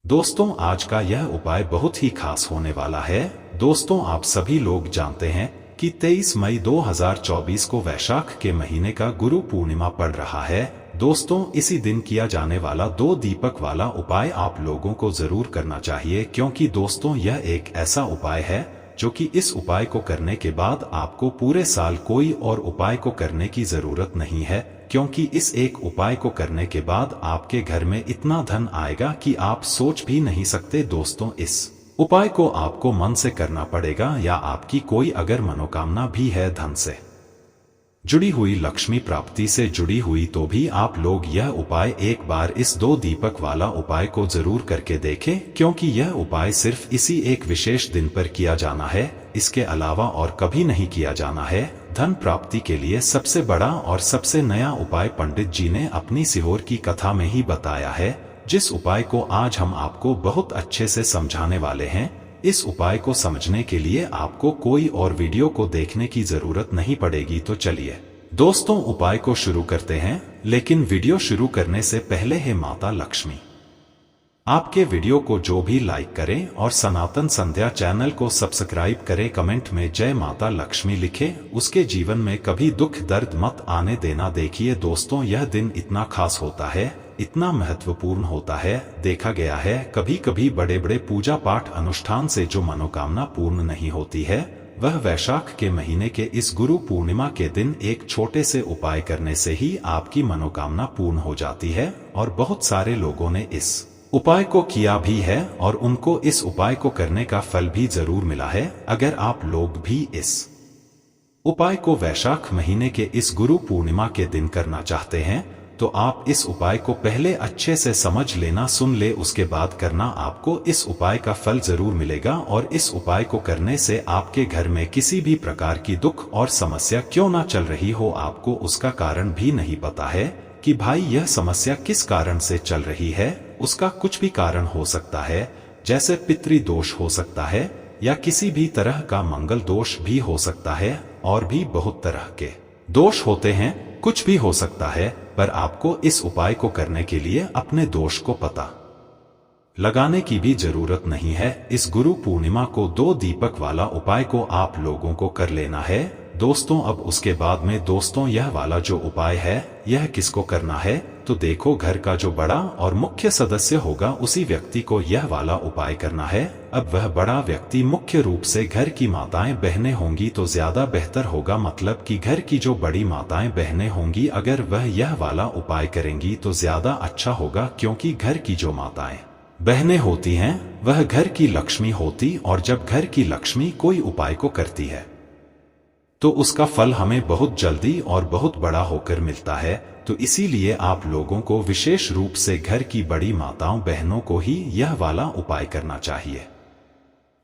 दोस्तों, आज का यह उपाय बहुत ही खास होने वाला है। दोस्तों, आप सभी लोग जानते हैं कि 23 मई 2024 को वैशाख के महीने का गुरु पूर्णिमा पड़ रहा है। दोस्तों, इसी दिन किया जाने वाला 2 दीपक वाला उपाय आप लोगों को जरूर करना चाहिए, क्योंकि दोस्तों यह एक ऐसा उपाय है जो कि इस उपाय को करने के बाद आपको पूरे साल कोई और उपाय को करने की जरूरत नहीं है, क्योंकि इस एक उपाय को करने के बाद आपके घर में इतना धन आएगा कि आप सोच भी नहीं सकते। दोस्तों, इस उपाय को आपको मन से करना पड़ेगा, या आपकी कोई अगर मनोकामना भी है धन से जुड़ी हुई, लक्ष्मी प्राप्ति से जुड़ी हुई, तो भी आप लोग यह उपाय एक बार इस 2 दीपक वाला उपाय को जरूर करके देखें, क्योंकि यह उपाय सिर्फ इसी एक विशेष दिन पर किया जाना है, इसके अलावा और कभी नहीं किया जाना है। धन प्राप्ति के लिए सबसे बड़ा और सबसे नया उपाय पंडित जी ने अपनी सिहोर की कथा में ही बताया है, जिस उपाय को आज हम आपको बहुत अच्छे से समझाने वाले हैं। इस उपाय को समझने के लिए आपको कोई और वीडियो को देखने की जरूरत नहीं पड़ेगी। तो चलिए दोस्तों, उपाय को शुरू करते हैं। लेकिन वीडियो शुरू करने से पहले है माता लक्ष्मी आपके वीडियो को जो भी लाइक करें और सनातन संध्या चैनल को सब्सक्राइब करें, कमेंट में जय माता लक्ष्मी लिखे, उसके जीवन में कभी दुख दर्द मत आने देना। देखिए दोस्तों, यह दिन इतना खास होता है, इतना महत्वपूर्ण होता है। देखा गया है कभी कभी बड़े बड़े पूजा पाठ अनुष्ठान से जो मनोकामना पूर्ण नहीं होती है, वह वैशाख के महीने के इस गुरु पूर्णिमा के दिन एक छोटे से उपाय करने से ही आपकी मनोकामना पूर्ण हो जाती है। और बहुत सारे लोगों ने इस उपाय को किया भी है और उनको इस उपाय को करने का फल भी जरूर मिला है। अगर आप लोग भी इस उपाय को वैशाख महीने के इस गुरु पूर्णिमा के दिन करना चाहते हैं, तो आप इस उपाय को पहले अच्छे से समझ लेना, सुन ले, उसके बाद करना। आपको इस उपाय का फल जरूर मिलेगा। और इस उपाय को करने से आपके घर में किसी भी प्रकार की दुख और समस्या क्यों ना चल रही हो, आपको उसका कारण भी नहीं पता है कि भाई यह समस्या किस कारण से चल रही है। उसका कुछ भी कारण हो सकता है, जैसे पितृ दोष हो सकता है, या किसी भी तरह का मंगल दोष भी हो सकता है, और भी बहुत तरह के दोष होते हैं, कुछ भी हो सकता है। पर आपको इस उपाय को करने के लिए अपने दोष को पता लगाने की भी जरूरत नहीं है। इस गुरु पूर्णिमा को 2 दीपक वाला उपाय को आप लोगों को कर लेना है दोस्तों। अब उसके बाद में दोस्तों, यह वाला जो उपाय है यह किसको करना है, तो देखो, घर का जो बड़ा और मुख्य सदस्य होगा उसी व्यक्ति को यह वाला उपाय करना है। अब वह बड़ा व्यक्ति मुख्य रूप से घर की माताएं बहनें होंगी तो ज्यादा बेहतर होगा, मतलब कि घर की जो बड़ी माताएं बहनें होंगी, अगर वह यह वाला उपाय करेंगी तो ज्यादा अच्छा होगा, क्योंकि घर की जो माताएं बहनें होती हैं वह घर की लक्ष्मी होती, और जब घर की लक्ष्मी कोई उपाय को करती है तो उसका फल हमें बहुत जल्दी और बहुत बड़ा होकर मिलता है। तो इसीलिए आप लोगों को विशेष रूप से घर की बड़ी माताओं बहनों को ही यह वाला उपाय करना चाहिए।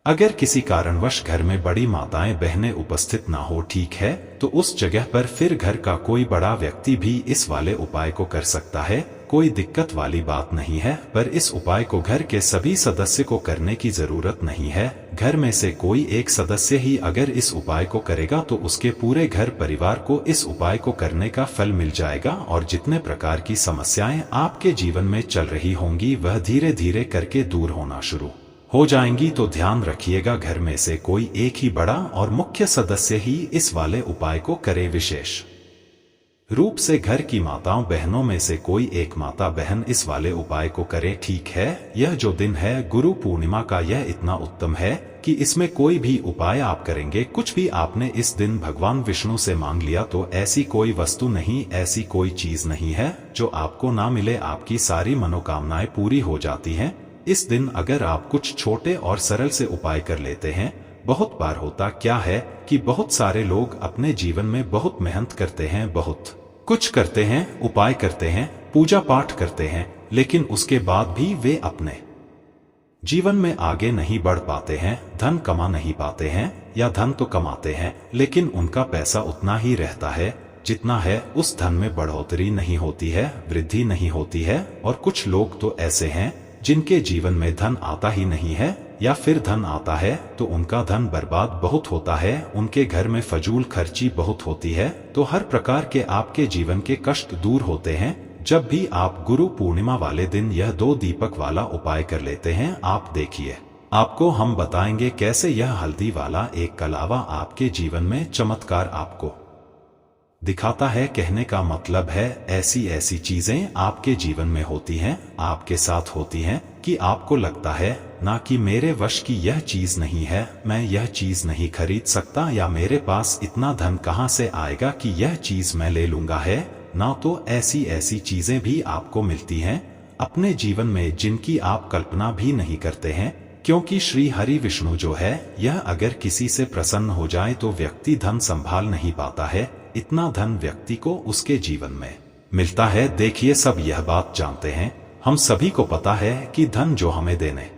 अगर किसी कारणवश घर में बड़ी माताएं बहनें उपस्थित ना हो, ठीक है, तो उस जगह पर फिर घर का कोई बड़ा व्यक्ति भी इस वाले उपाय को कर सकता है, कोई दिक्कत वाली बात नहीं है। पर इस उपाय को घर के सभी सदस्य को करने की जरूरत नहीं है। घर में से कोई एक सदस्य ही अगर इस उपाय को करेगा तो उसके पूरे घर परिवार को इस उपाय को करने का फल मिल जाएगा, और जितने प्रकार की समस्याएं आपके जीवन में चल रही होंगी वह धीरे धीरे करके दूर होना शुरू हो जाएंगी। तो ध्यान रखिएगा, घर में से कोई एक ही बड़ा और मुख्य सदस्य ही इस वाले उपाय को करे। विशेष रूप से घर की माताओं बहनों में से कोई एक माता बहन इस वाले उपाय को करे, ठीक है। यह जो दिन है गुरु पूर्णिमा का, यह इतना उत्तम है कि इसमें कोई भी उपाय आप करेंगे, कुछ भी आपने इस दिन भगवान विष्णु से मांग लिया, तो ऐसी कोई वस्तु नहीं, ऐसी कोई चीज नहीं है जो आपको ना मिले। आपकी सारी मनोकामनाएं पूरी हो जाती हैं इस दिन अगर आप कुछ छोटे और सरल से उपाय कर लेते हैं। बहुत बार होता क्या है कि बहुत सारे लोग अपने जीवन में बहुत मेहनत करते हैं, बहुत कुछ करते हैं, उपाय करते हैं, पूजा पाठ करते हैं, लेकिन उसके बाद भी वे अपने जीवन में आगे नहीं बढ़ पाते हैं, धन कमा नहीं पाते हैं, या धन तो कमाते हैं लेकिन उनका पैसा उतना ही रहता है जितना है, उस धन में बढ़ोतरी नहीं होती है, वृद्धि नहीं होती है। और कुछ लोग तो ऐसे हैं जिनके जीवन में धन आता ही नहीं है, या फिर धन आता है तो उनका धन बर्बाद बहुत होता है, उनके घर में फजूल खर्ची बहुत होती है। तो हर प्रकार के आपके जीवन के कष्ट दूर होते हैं जब भी आप गुरु पूर्णिमा वाले दिन यह 2 दीपक वाला उपाय कर लेते हैं, आप देखिए, आपको हम बताएंगे कैसे यह हल्दी वाला एक कलावा आपके जीवन में चमत्कार आपको दिखाता है। कहने का मतलब है, ऐसी ऐसी चीजें आपके जीवन में होती हैं, आपके साथ होती हैं कि आपको लगता है ना कि मेरे वश की यह चीज नहीं है, मैं यह चीज नहीं खरीद सकता, या मेरे पास इतना धन कहां से आएगा कि यह चीज मैं ले लूंगा है ना। तो ऐसी ऐसी चीजें भी आपको मिलती हैं अपने जीवन में जिनकी आप कल्पना भी नहीं करते हैं, क्योंकि श्री हरि विष्णु जो है, यह अगर किसी से प्रसन्न हो जाए तो व्यक्ति धन संभाल नहीं पाता है, इतना धन व्यक्ति को उसके जीवन में मिलता है। देखिए, सब यह बात जानते हैं, हम सभी को पता है कि धन जो हमें देने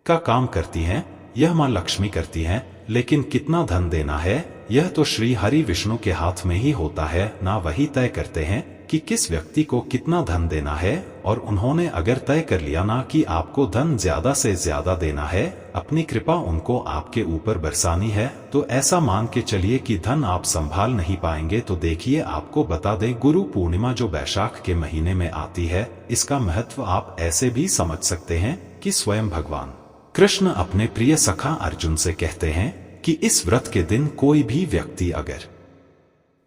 का काम करती हैं, यह मां लक्ष्मी करती हैं, लेकिन कितना धन देना है यह तो श्री हरि विष्णु के हाथ में ही होता है ना। वही तय करते हैं कि किस व्यक्ति को कितना धन देना है, और उन्होंने अगर तय कर लिया ना कि आपको धन ज्यादा से ज्यादा देना है, अपनी कृपा उनको आपके ऊपर बरसानी है, तो ऐसा मान के चलिए कि धन आप संभाल नहीं पाएंगे। तो देखिए, आपको बता दें, गुरु पूर्णिमा जो वैशाख के महीने में आती है, इसका महत्व आप ऐसे भी समझ सकते हैं कि स्वयं भगवान कृष्ण अपने प्रिय सखा अर्जुन से कहते हैं कि इस व्रत के दिन कोई भी व्यक्ति अगर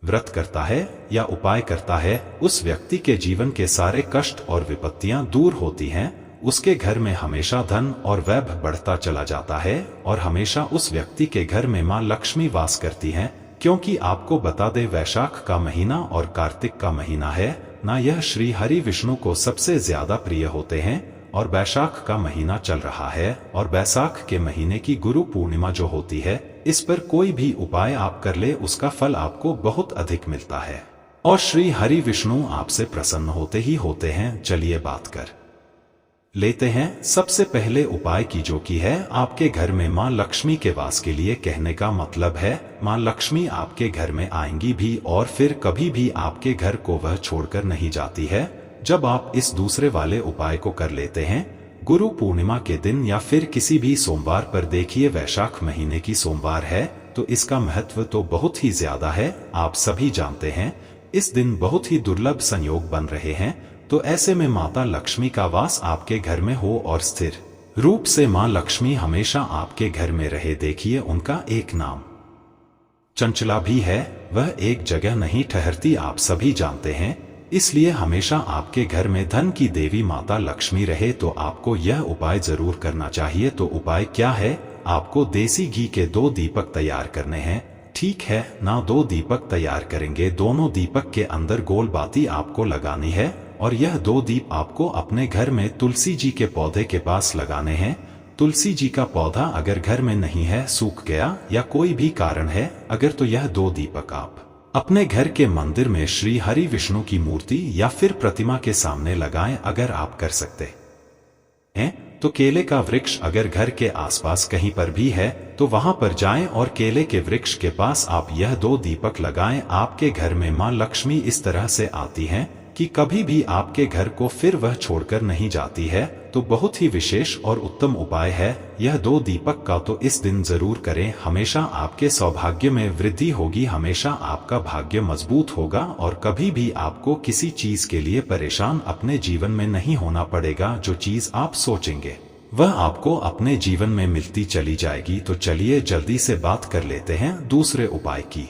व्रत करता है या उपाय करता है, उस व्यक्ति के जीवन के सारे कष्ट और विपत्तियां दूर होती हैं, उसके घर में हमेशा धन और वैभव बढ़ता चला जाता है, और हमेशा उस व्यक्ति के घर में मां लक्ष्मी वास करती हैं। क्योंकि आपको बता दे, वैशाख का महीना और कार्तिक का महीना है ना, यह श्री हरि विष्णु को सबसे ज्यादा प्रिय होते हैं, और वैशाख का महीना चल रहा है, और वैशाख के महीने की गुरु पूर्णिमा जो होती है, इस पर कोई भी उपाय आप कर ले, उसका फल आपको बहुत अधिक मिलता है, और श्री हरि विष्णु आपसे प्रसन्न होते ही होते हैं। चलिए बात कर लेते हैं सबसे पहले उपाय की, जो कि है आपके घर में मां लक्ष्मी के वास के लिए। कहने का मतलब है, मां लक्ष्मी आपके घर में आएंगी भी, और फिर कभी भी आपके घर को वह छोड़कर नहीं जाती है। जब आप इस दूसरे वाले उपाय को कर लेते हैं गुरु पूर्णिमा के दिन या फिर किसी भी सोमवार पर, देखिए वैशाख महीने की सोमवार है, तो इसका महत्व तो बहुत ही ज्यादा है। आप सभी जानते हैं, इस दिन बहुत ही दुर्लभ संयोग बन रहे हैं, तो ऐसे में माता लक्ष्मी का वास आपके घर में हो और स्थिर रूप से मां लक्ष्मी हमेशा आपके घर में रहे। देखिए, उनका एक नाम चंचला भी है, वह एक जगह नहीं ठहरती, आप सभी जानते हैं, इसलिए हमेशा आपके घर में धन की देवी माता लक्ष्मी रहे। तो आपको यह उपाय जरूर करना चाहिए। तो उपाय क्या है? आपको देसी घी के 2 दीपक तैयार करने हैं, ठीक है ना। 2 दीपक तैयार करेंगे, दोनों दीपक के अंदर गोल बाती आपको लगानी है, और यह 2 दीप आपको अपने घर में तुलसी जी के पौधे के पास लगाने हैं। तुलसी जी का पौधा अगर घर में नहीं है, सूख गया या कोई भी कारण है अगर, तो यह 2 दीपक आप अपने घर के मंदिर में श्री हरि विष्णु की मूर्ति या फिर प्रतिमा के सामने लगाएं। अगर आप कर सकते हैं तो केले का वृक्ष अगर घर के आसपास कहीं पर भी है तो वहां पर जाएं और केले के वृक्ष के पास आप यह 2 दीपक लगाएं। आपके घर में मां लक्ष्मी इस तरह से आती हैं कि कभी भी आपके घर को फिर वह छोड़कर नहीं जाती है। तो बहुत ही विशेष और उत्तम उपाय है यह 2 दीपक का, तो इस दिन जरूर करें। हमेशा आपके सौभाग्य में वृद्धि होगी, हमेशा आपका भाग्य मजबूत होगा, और कभी भी आपको किसी चीज के लिए परेशान अपने जीवन में नहीं होना पड़ेगा। जो चीज आप सोचेंगे वह आपको अपने जीवन में मिलती चली जाएगी। तो चलिए जल्दी से बात कर लेते हैं दूसरे उपाय की,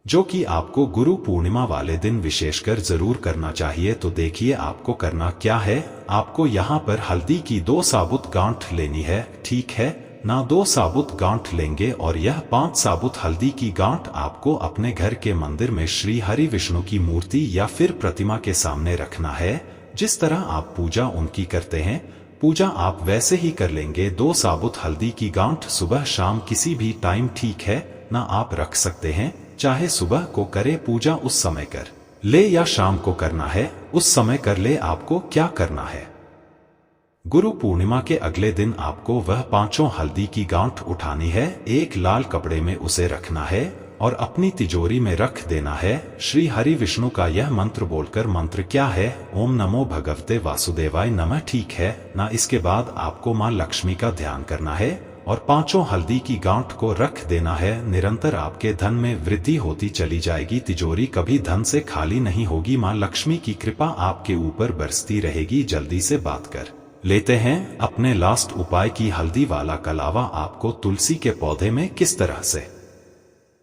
जो कि आपको गुरु पूर्णिमा वाले दिन विशेषकर जरूर करना चाहिए। तो देखिए आपको करना क्या है, आपको यहाँ पर हल्दी की 2 साबुत गांठ लेनी है, ठीक है ना। 2 साबुत गांठ लेंगे और यह 5 साबुत हल्दी की गांठ आपको अपने घर के मंदिर में श्री हरि विष्णु की मूर्ति या फिर प्रतिमा के सामने रखना है। जिस तरह आप पूजा उनकी करते हैं, पूजा आप वैसे ही कर लेंगे। 2 साबुत हल्दी की गांठ सुबह शाम किसी भी टाइम, ठीक है ना, आप रख सकते हैं। चाहे सुबह को करे पूजा, उस समय कर ले, या शाम को करना है उस समय कर ले। आपको क्या करना है, गुरु पूर्णिमा के अगले दिन आपको वह 5 हल्दी की गांठ उठानी है, एक लाल कपड़े में उसे रखना है और अपनी तिजोरी में रख देना है। श्री हरि विष्णु का यह मंत्र बोलकर, मंत्र क्या है? ओम नमो भगवते वासुदेवाय नमः, ठीक है ना। इसके बाद आपको मां लक्ष्मी का ध्यान करना है और 5 हल्दी की गांठ को रख देना है। निरंतर आपके धन में वृद्धि होती चली जाएगी। तिजोरी कभी धन से खाली नहीं होगी। मां लक्ष्मी की कृपा आपके ऊपर बरसती रहेगी। जल्दी से बात कर लेते हैं अपने लास्ट उपाय की। हल्दी वाला कलावा आपको तुलसी के पौधे में किस तरह से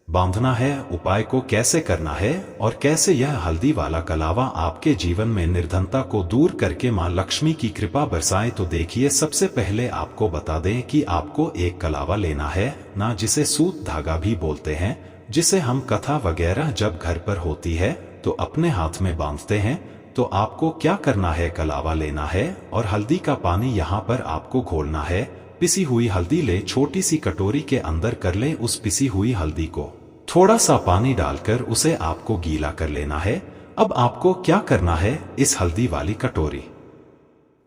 बांधना है, उपाय को कैसे करना है और कैसे यह हल्दी वाला कलावा आपके जीवन में निर्धनता को दूर करके मां लक्ष्मी की कृपा बरसाए, तो देखिए। सबसे पहले आपको बता दें कि आपको एक कलावा लेना है ना, जिसे सूत धागा भी बोलते हैं, जिसे हम कथा वगैरह जब घर पर होती है तो अपने हाथ में बांधते हैं। तो आपको क्या करना है, कलावा लेना है और हल्दी का पानी यहाँ पर आपको घोलना है। पिसी हुई हल्दी ले, छोटी सी कटोरी के अंदर कर ले। उस पिसी हुई हल्दी को थोड़ा सा पानी डालकर उसे आपको गीला कर लेना है। अब आपको क्या करना है, इस हल्दी वाली कटोरी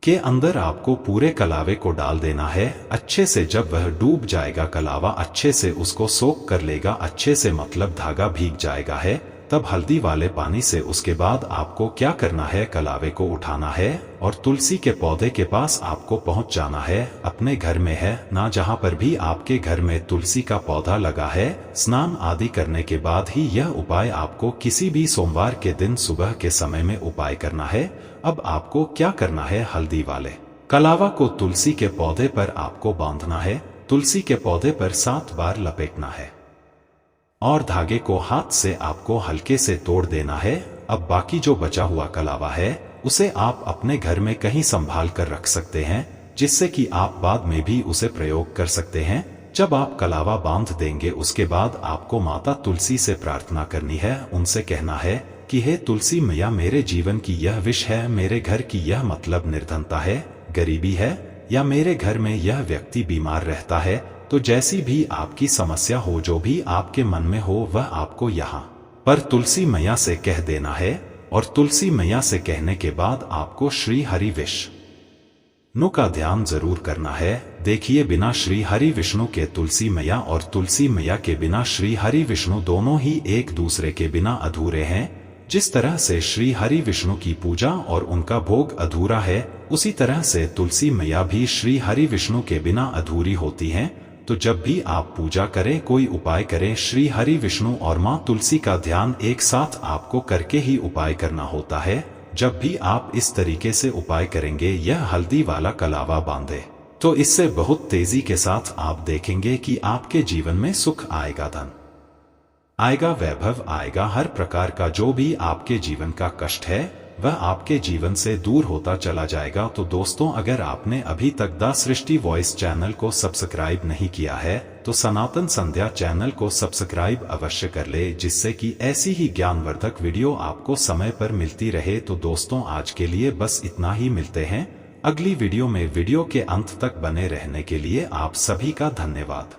के अंदर आपको पूरे कलावे को डाल देना है अच्छे से। जब वह डूब जाएगा, कलावा अच्छे से उसको सोख कर लेगा, अच्छे से मतलब धागा भीग जाएगा है, तब हल्दी वाले पानी से उसके बाद आपको क्या करना है, कलावे को उठाना है और तुलसी के पौधे के पास आपको पहुंच जाना है। अपने घर में है ना, जहां पर भी आपके घर में तुलसी का पौधा लगा है, स्नान आदि करने के बाद ही यह उपाय आपको किसी भी सोमवार के दिन सुबह के समय में उपाय करना है। अब आपको क्या करना है, हल्दी वाले कलावा को तुलसी के पौधे पर आपको बांधना है। तुलसी के पौधे पर 7 बार लपेटना है और धागे को हाथ से आपको हल्के से तोड़ देना है। अब बाकी जो बचा हुआ कलावा है उसे आप अपने घर में कहीं संभाल कर रख सकते हैं, जिससे कि आप बाद में भी उसे प्रयोग कर सकते हैं। जब आप कलावा बांध देंगे, उसके बाद आपको माता तुलसी से प्रार्थना करनी है। उनसे कहना है कि हे तुलसी मैया, मेरे जीवन की यह विश है, मेरे घर की यह मतलब निर्धनता है, गरीबी है, या मेरे घर में यह व्यक्ति बीमार रहता है, तो जैसी भी आपकी समस्या हो, जो भी आपके मन में हो, वह आपको यहाँ पर तुलसी मैया से कह देना है। और तुलसी मैया से कहने के बाद आपको श्री हरि विष्णु का ध्यान जरूर करना है। देखिए, बिना श्री हरि विष्णु के तुलसी मैया और तुलसी मैया के बिना श्री हरि विष्णु दोनों ही एक दूसरे के बिना अधूरे हैं। जिस तरह से श्री हरि विष्णु की पूजा और उनका भोग अधूरा है, उसी तरह से तुलसी मैया भी श्री हरि विष्णु के बिना अधूरी होती हैं। तो जब भी आप पूजा करें, कोई उपाय करें, श्री हरि विष्णु और मां तुलसी का ध्यान एक साथ आपको करके ही उपाय करना होता है। जब भी आप इस तरीके से उपाय करेंगे, यह हल्दी वाला कलावा बांधे, तो इससे बहुत तेजी के साथ आप देखेंगे कि आपके जीवन में सुख आएगा, धन आएगा, वैभव आएगा। हर प्रकार का जो भी आपके जीवन का कष्ट है वह आपके जीवन से दूर होता चला जाएगा। तो दोस्तों, अगर आपने अभी तक द सृष्टि वॉइस चैनल को सब्सक्राइब नहीं किया है, तो सनातन संध्या चैनल को सब्सक्राइब अवश्य कर ले, जिससे कि ऐसी ही ज्ञानवर्धक वीडियो आपको समय पर मिलती रहे। तो दोस्तों, आज के लिए बस इतना ही। मिलते हैं अगली वीडियो में। वीडियो के अंत तक बने रहने के लिए आप सभी का धन्यवाद।